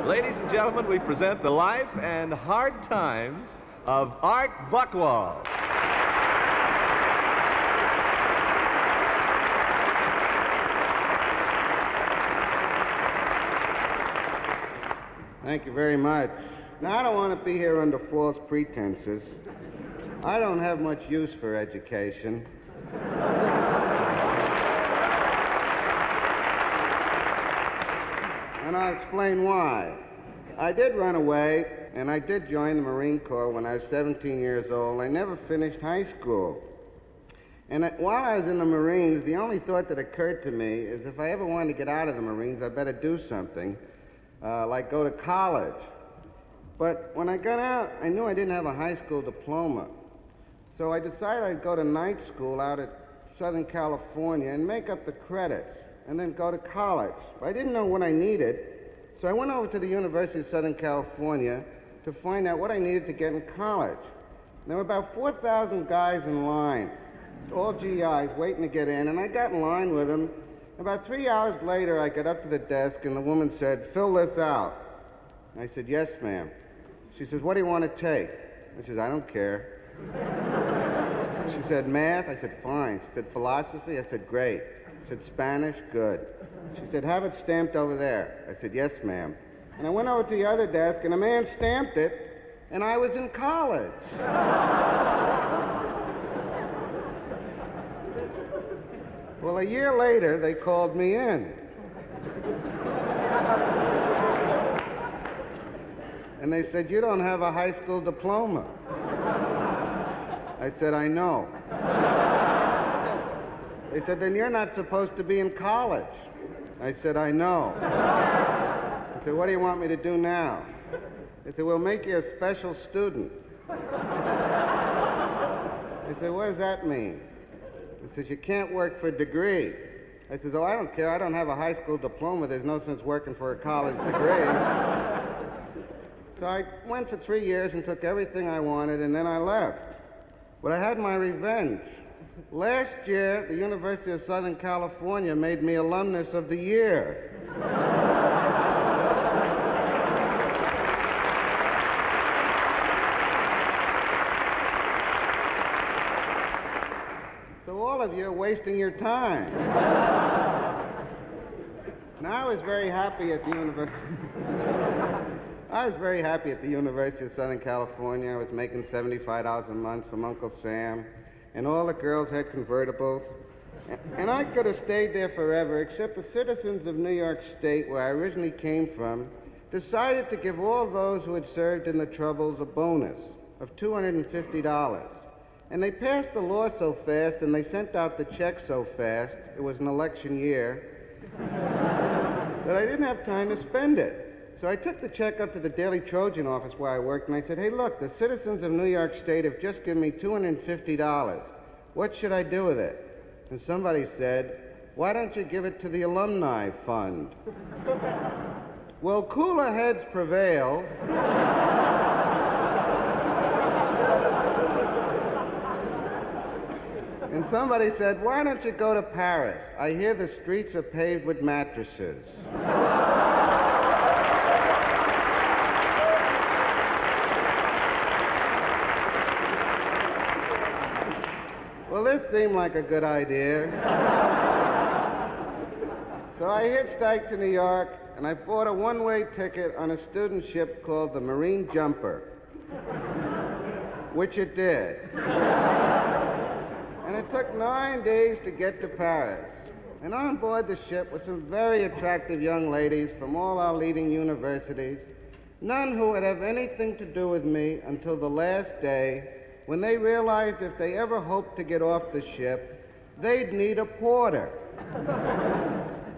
Ladies and gentlemen, we present the life and hard times of Art Buchwald. Thank you very much. Now, I don't want to be here under false pretenses. I don't have much use for education. And I'll explain why. I did run away, and I did join the Marine Corps when I was 17 years old. I never finished high school. And while I was in the Marines, the only thought that occurred to me is if I ever wanted to get out of the Marines, I better do something, like go to college. But when I got out, I knew I didn't have a high school diploma. So I decided I'd go to night school out at Southern California and make up the credits, and then go to college. But I didn't know what I needed, so I went over to the University of Southern California to find out what I needed to get in college. There were about 4,000 guys in line, all GIs, waiting to get in, and I got in line with them. About 3 hours later, I got up to the desk, and the woman said, "Fill this out." I said, "Yes, ma'am." She says, "What do you want to take?" I said, "I don't care." She said, "Math?" I said, "Fine." She said, "Philosophy?" I said, "Great." She said, "Spanish?" "Good." She said, "Have it stamped over there." I said, "Yes, ma'am." And I went over to the other desk, and a man stamped it, and I was in college. Well, a year later, they called me in. And they said, "You don't have a high school diploma." I said, "I know." They said, "Then you're not supposed to be in college." I said, "I know." I said, "What do you want me to do now?" They said, "We'll make you a special student." I said, "What does that mean?" He says, "You can't work for a degree." I says, "Oh, I don't care. I don't have a high school diploma. There's no sense working for a college degree." So I went for 3 years and took everything I wanted, and then I left. But I had my revenge. Last year, the University of Southern California made me Alumnus of the Year. So all of you are wasting your time. Now, I was very happy at the University of Southern California. I was making $75 a month from Uncle Sam, and all the girls had convertibles. And I could have stayed there forever, except the citizens of New York State, where I originally came from, decided to give all those who had served in the Troubles a bonus of $250. And they passed the law so fast, and they sent out the check so fast, it was an election year, that I didn't have time to spend it. So I took the check up to the Daily Trojan office where I worked, and I said, "Hey, look, the citizens of New York State have just given me $250. What should I do with it?" And somebody said, "Why don't you give it to the Alumni Fund?" Well, cooler heads prevailed. And somebody said, "Why don't you go to Paris? I hear the streets are paved with mattresses." Well, this seemed like a good idea. So I hitchhiked to New York, and I bought a one-way ticket on a student ship called the Marine Jumper, which it did. And it took 9 days to get to Paris. And on board the ship were some very attractive young ladies from all our leading universities, none who would have anything to do with me until the last day, when they realized if they ever hoped to get off the ship, they'd need a porter.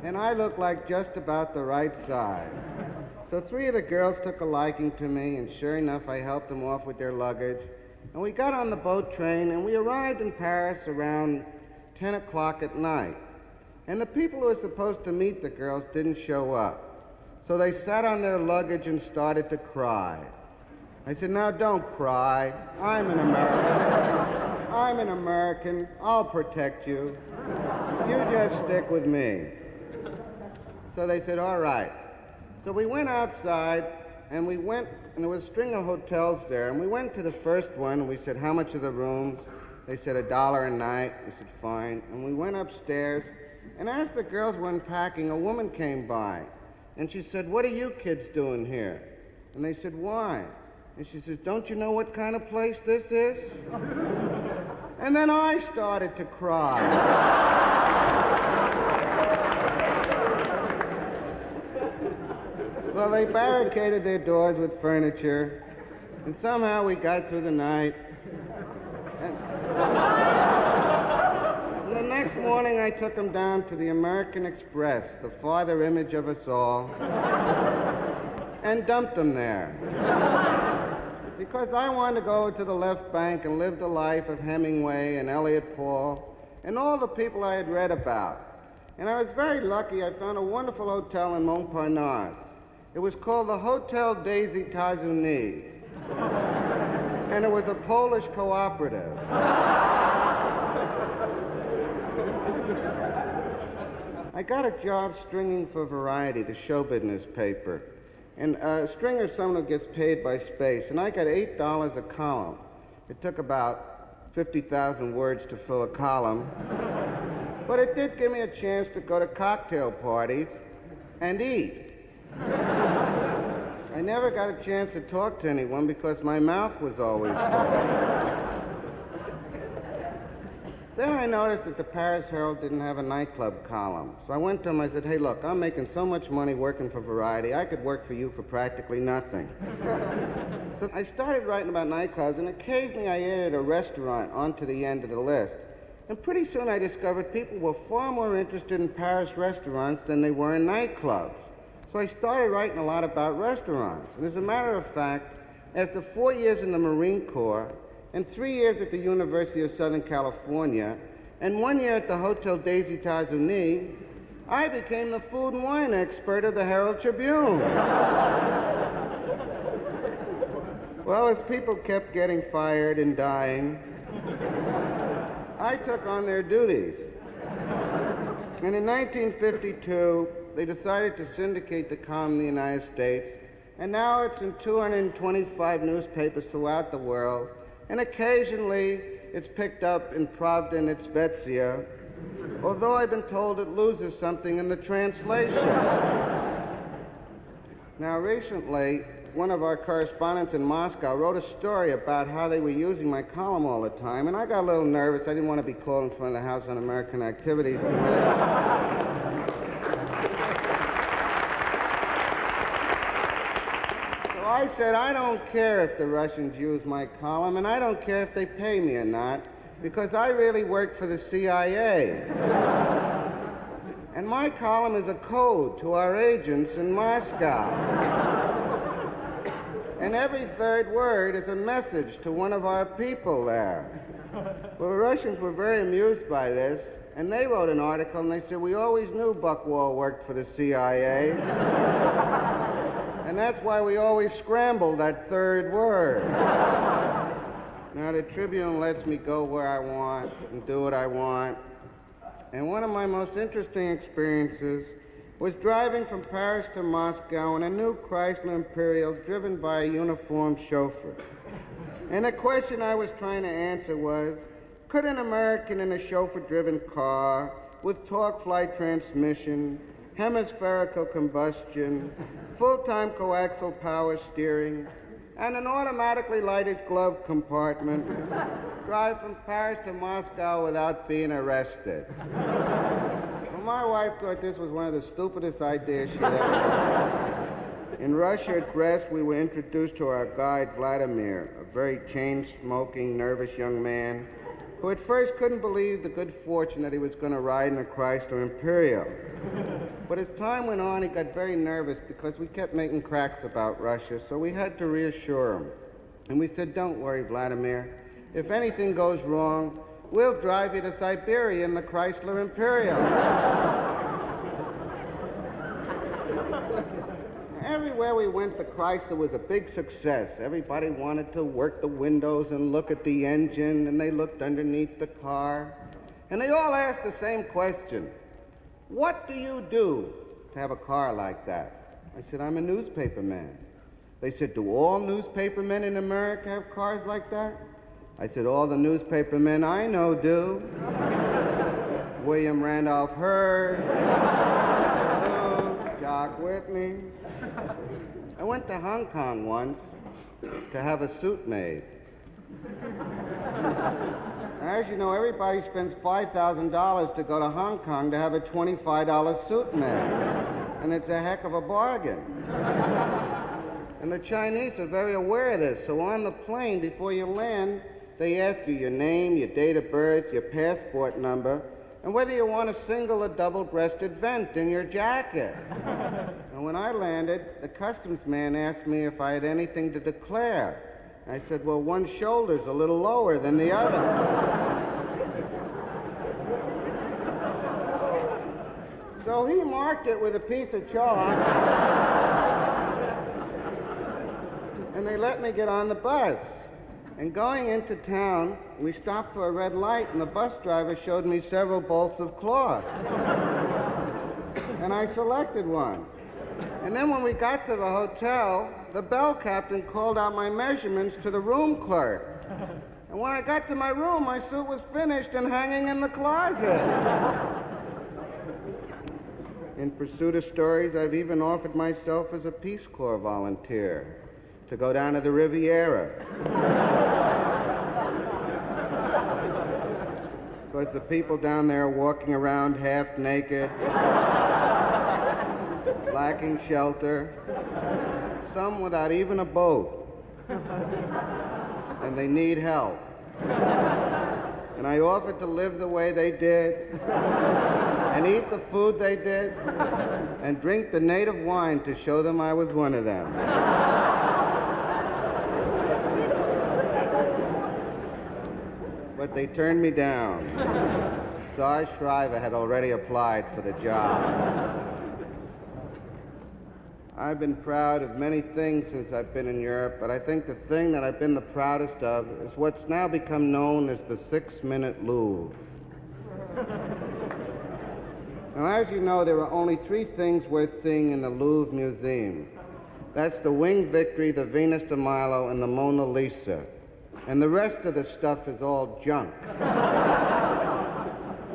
And I looked like just about the right size. So 3 of the girls took a liking to me, and sure enough, I helped them off with their luggage. And we got on the boat train, and we arrived in Paris around 10 o'clock at night. And the people who were supposed to meet the girls didn't show up. So they sat on their luggage and started to cry. I said, "Now, don't cry. I'm an American. I'm an American. I'll protect you. You just stick with me." So they said, "All right." So we went outside, and there was a string of hotels there, and we went to the first one, and we said, how much are the rooms? They said $1 a night. We said, fine. And we went upstairs, and as the girls were unpacking, a woman came by, and she said, what are you kids doing here? And they said, why? And she says, don't you know what kind of place this is? And then I started to cry. Well, they barricaded their doors with furniture, and somehow we got through the night. And the next morning, I took them down to the American Express, the father image of us all, and dumped them there. Because I wanted to go to the left bank and live the life of Hemingway and Elliot Paul and all the people I had read about. And I was very lucky. I found a wonderful hotel in Montparnasse. It was called the Hotel des États-Unis. And it was a Polish cooperative. I got a job stringing for Variety, the show business paper. And a stringer is someone who gets paid by space. And I got $8 a column. It took about 50,000 words to fill a column. But it did give me a chance to go to cocktail parties and eat. I never got a chance to talk to anyone because my mouth was always full. Then I noticed that the Paris Herald didn't have a nightclub column. So I went to him, I said, hey, look, I'm making so much money working for Variety, I could work for you for practically nothing. So I started writing about nightclubs, and occasionally I added a restaurant onto the end of the list. And pretty soon I discovered people were far more interested in Paris restaurants than they were in nightclubs. So I started writing a lot about restaurants. And as a matter of fact, after 4 years in the Marine Corps, and 3 years at the University of Southern California, and 1 year at the Hotel des États-Unis, I became the food and wine expert of the Herald Tribune. Well, as people kept getting fired and dying, I took on their duties. And in 1952, they decided to syndicate the column in the United States, and now it's in 225 newspapers throughout the world, and occasionally it's picked up in Pravda and Svezia, although I've been told it loses something in the translation. Now, recently, one of our correspondents in Moscow wrote a story about how they were using my column all the time, and I got a little nervous. I didn't want to be called in front of the House Un-American Activities Committee. I said, I don't care if the Russians use my column, and I don't care if they pay me or not, because I really work for the CIA. And my column is a code to our agents in Moscow. And every third word is a message to one of our people there. Well, the Russians were very amused by this, and they wrote an article, and they said, we always knew Buchwald worked for the CIA. And that's why we always scramble that third word. Now, the Tribune lets me go where I want and do what I want. And one of my most interesting experiences was driving from Paris to Moscow in a new Chrysler Imperial driven by a uniformed chauffeur. And the question I was trying to answer was, could an American in a chauffeur-driven car with torque flight transmission, hemispherical combustion, full-time coaxial power steering, and an automatically lighted glove compartment drive from Paris to Moscow without being arrested? Well, my wife thought this was one of the stupidest ideas she'd ever heard. In Russia at Brest, we were introduced to our guide, Vladimir, a very chain-smoking, nervous young man who at first couldn't believe the good fortune that he was going to ride in a Chrysler Imperial. But as time went on, he got very nervous because we kept making cracks about Russia, so we had to reassure him. And we said, don't worry, Vladimir. If anything goes wrong, we'll drive you to Siberia in the Chrysler Imperial. Everywhere we went, the Chrysler was a big success. Everybody wanted to work the windows and look at the engine, and they looked underneath the car. And they all asked the same question. What do you do to have a car like that? I said, I'm a newspaper man. They said, do all newspaper men in America have cars like that? I said, all the newspaper men I know do. William Randolph Hearst, Jock Whitney. I went to Hong Kong once to have a suit made. As you know, everybody spends $5,000 to go to Hong Kong to have a $25 suit made. And it's a heck of a bargain. And the Chinese are very aware of this. So on the plane, before you land, they ask you your name, your date of birth, your passport number, and whether you want a single or double-breasted vent in your jacket. And when I landed, the customs man asked me if I had anything to declare. I said, well, one shoulder's a little lower than the other. So he marked it with a piece of chalk, and they let me get on the bus. And going into town, we stopped for a red light, and the bus driver showed me several bolts of cloth. And I selected one. And then when we got to the hotel, the bell captain called out my measurements to the room clerk. And when I got to my room, my suit was finished and hanging in the closet. In pursuit of stories, I've even offered myself as a Peace Corps volunteer to go down to the Riviera. Of course, the people down there are walking around half naked, lacking shelter, some without even a boat, and they need help. And I offered to live the way they did, and eat the food they did, and drink the native wine to show them I was one of them. But they turned me down. Sarge Shriver had already applied for the job. I've been proud of many things since I've been in Europe, but I think the thing that I've been the proudest of is what's now become known as the 6-minute Louvre. Now, as you know, there are only 3 things worth seeing in the Louvre Museum. That's the Winged Victory, the Venus de Milo, and the Mona Lisa. And the rest of the stuff is all junk.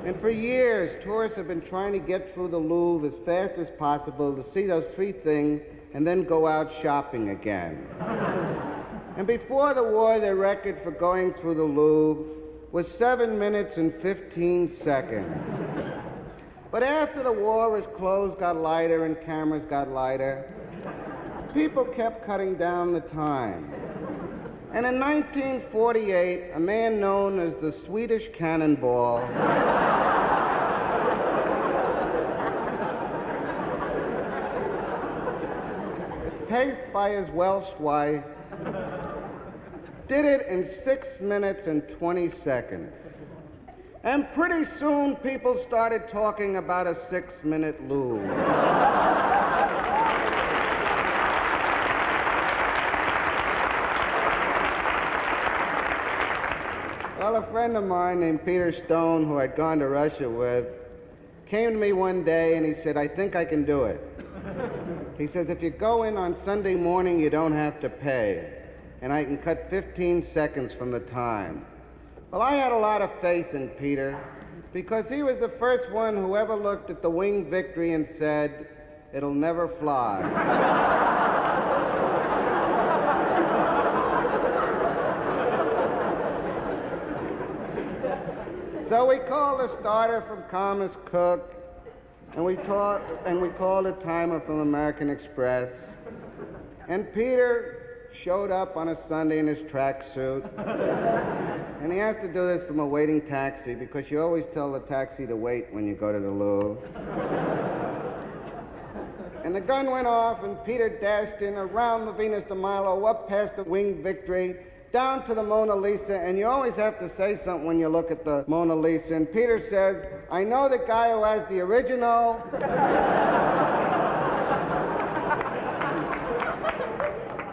And for years, tourists have been trying to get through the Louvre as fast as possible to see those 3 things and then go out shopping again. And before the war, their record for going through the Louvre was 7 minutes and 15 seconds. But after the war, as clothes got lighter and cameras got lighter, people kept cutting down the time. And in 1948, a man known as the Swedish Cannonball paced by his Welsh wife, did it in 6 minutes and 20 seconds. And pretty soon, people started talking about a 6-minute Louvre. Well, a friend of mine named Peter Stone, who I'd gone to Russia with, came to me one day and he said, I think I can do it. He says, if you go in on Sunday morning, you don't have to pay. And I can cut 15 seconds from the time. Well, I had a lot of faith in Peter because he was the first one who ever looked at the Winged Victory and said, it'll never fly. So we called a starter from Thomas Cook, and we called a timer from American Express. And Peter showed up on a Sunday in his tracksuit. And he has to do this from a waiting taxi because you always tell the taxi to wait when you go to the Louvre. And the gun went off, and Peter dashed in around the Venus de Milo, up past the Winged Victory, down to the Mona Lisa, and you always have to say something when you look at the Mona Lisa. And Peter says, I know the guy who has the original.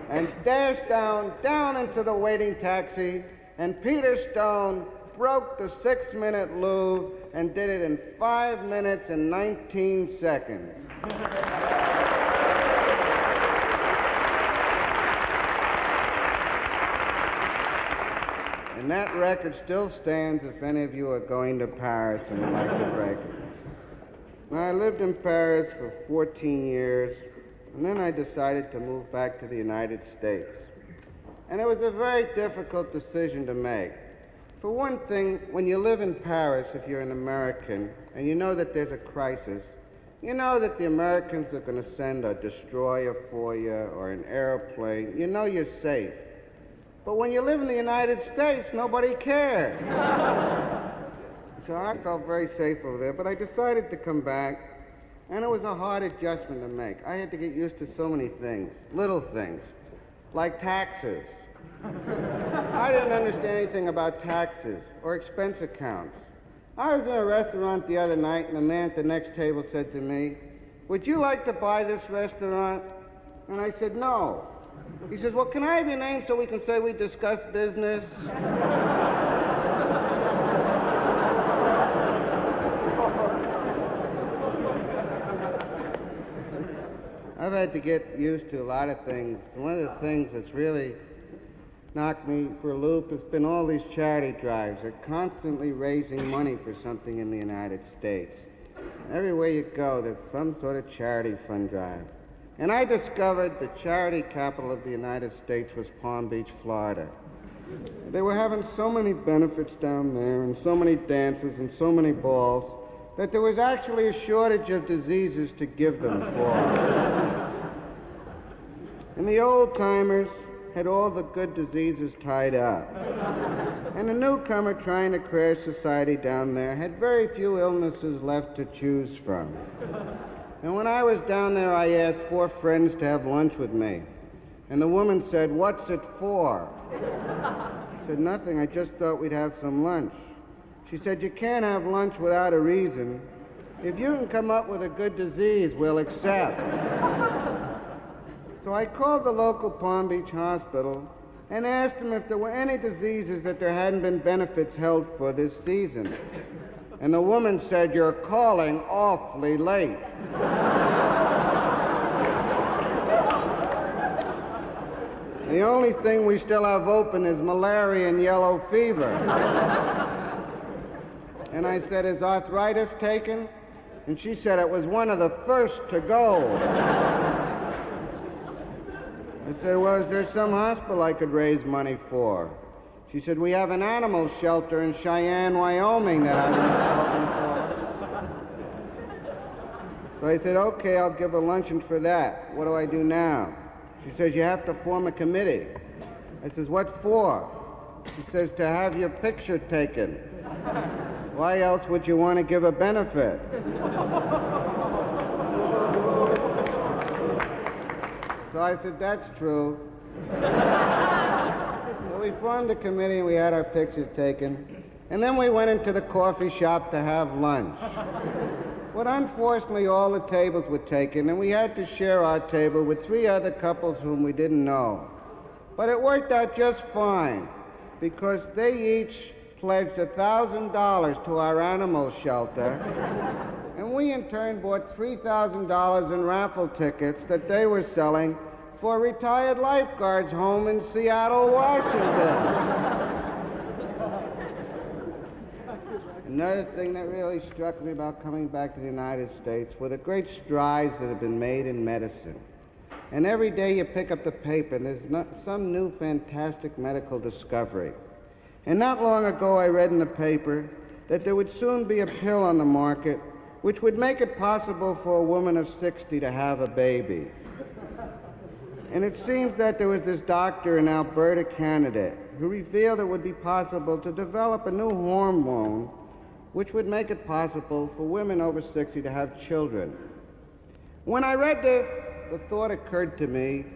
And dashed down into the waiting taxi, and Peter Stone broke the 6-minute Louvre and did it in 5 minutes and 19 seconds. And that record still stands if any of you are going to Paris and would like to break it. Now, I lived in Paris for 14 years, and then I decided to move back to the United States. And it was a very difficult decision to make. For one thing, when you live in Paris, if you're an American, and you know that there's a crisis, you know that the Americans are going to send a destroyer for you or an airplane. You know you're safe. But when you live in the United States, nobody cares. So I felt very safe over there, but I decided to come back, and it was a hard adjustment to make. I had to get used to so many things, little things, like taxes. I didn't understand anything about taxes or expense accounts. I was in a restaurant the other night, and the man at the next table said to me, "Would you like to buy this restaurant?" And I said, "No." He says, "Well, can I have your name so we can say we discussed business?" I've had to get used to a lot of things. One of the things that's really knocked me for a loop has been all these charity drives. They're constantly raising money for something in the United States. Everywhere you go, there's some sort of charity fund drive. And I discovered the charity capital of the United States was Palm Beach, Florida. They were having so many benefits down there, and so many dances, and so many balls, that there was actually a shortage of diseases to give them for. And the old-timers had all the good diseases tied up. And the newcomer trying to crash society down there had very few illnesses left to choose from. And when I was down there, I asked 4 friends to have lunch with me. And the woman said, "What's it for?" I said, "Nothing. I just thought we'd have some lunch." She said, "You can't have lunch without a reason. If you can come up with a good disease, we'll accept." So I called the local Palm Beach hospital and asked them if there were any diseases that there hadn't been benefits held for this season. And the woman said, "You're calling awfully late." The only thing we still have open is malaria and yellow fever. And I said, "Is arthritis taken?" And she said it was one of the first to go. I said, "Well, is there some hospital I could raise money for?" She said, "We have an animal shelter in Cheyenne, Wyoming that I've been spoken for." So I said, "Okay, I'll give a luncheon for that. What do I do now?" She says, "You have to form a committee." I says, "What for?" She says, "To have your picture taken. Why else would you want to give a benefit?" So I said, "That's true." So we formed a committee and we had our pictures taken. And then we went into the coffee shop to have lunch. But unfortunately, all the tables were taken, and we had to share our table with 3 other couples whom we didn't know. But it worked out just fine, because they each pledged $1,000 to our animal shelter, and we in turn bought $3,000 in raffle tickets that they were selling for a retired lifeguards home in Seattle, Washington. Another thing that really struck me about coming back to the United States were the great strides that have been made in medicine. And every day you pick up the paper and there's some new fantastic medical discovery. And not long ago I read in the paper that there would soon be a pill on the market which would make it possible for a woman of 60 to have a baby. And it seems that there was this doctor in Alberta, Canada, who revealed it would be possible to develop a new hormone which would make it possible for women over 60 to have children. When I read this, the thought occurred to me,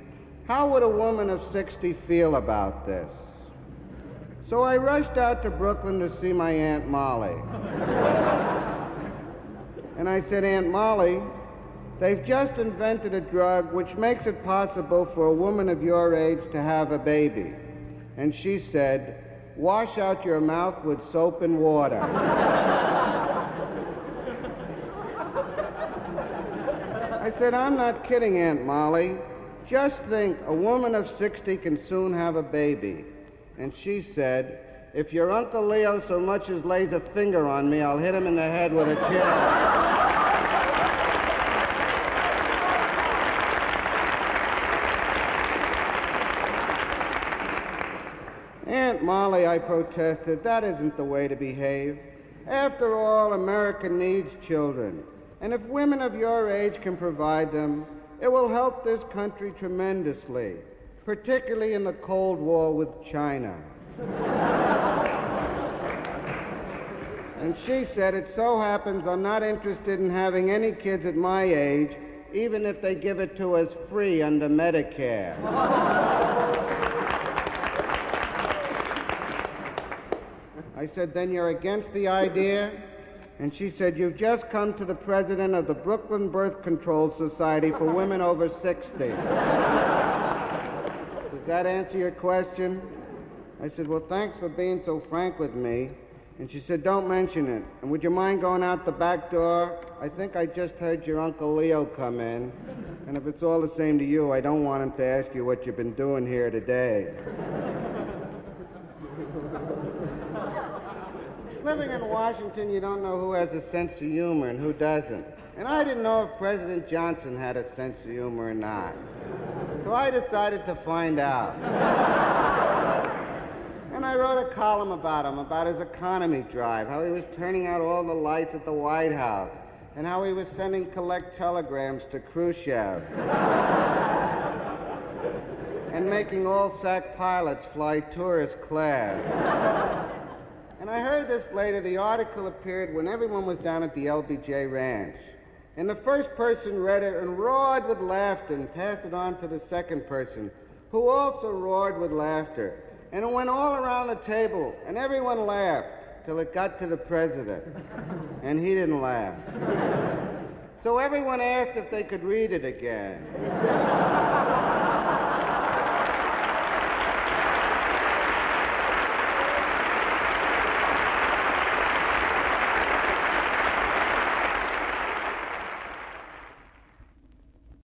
how would a woman of 60 feel about this? So I rushed out to Brooklyn to see my Aunt Molly. And I said, "Aunt Molly, they've just invented a drug which makes it possible for a woman of your age to have a baby." And she said, "Wash out your mouth with soap and water." I said, "I'm not kidding, Aunt Molly. Just think, a woman of 60 can soon have a baby." And she said, "If your Uncle Leo so much as lays a finger on me, I'll hit him in the head with a chair." "Aunt Molly," I protested, "that isn't the way to behave. After all, America needs children. And if women of your age can provide them, it will help this country tremendously, particularly in the Cold War with China." And she said, "It so happens I'm not interested in having any kids at my age, even if they give it to us free under Medicare." I said, "Then you're against the idea?" And she said, "You've just come to the president of the Brooklyn Birth Control Society for women over 60. Does that answer your question?" I said, "Well, thanks for being so frank with me." And she said, "Don't mention it. And would you mind going out the back door? I think I just heard your Uncle Leo come in. And if it's all the same to you, I don't want him to ask you what you've been doing here today." Living in Washington, you don't know who has a sense of humor and who doesn't. And I didn't know if President Johnson had a sense of humor or not. So I decided to find out. And I wrote a column about him, about his economy drive, how he was turning out all the lights at the White House, and how he was sending collect telegrams to Khrushchev, and making all SAC pilots fly tourist class. And I heard this later. The article appeared when everyone was down at the LBJ Ranch. And the first person read it and roared with laughter and passed it on to the second person, who also roared with laughter. And it went all around the table, and everyone laughed till it got to the president. And he didn't laugh. So everyone asked if they could read it again.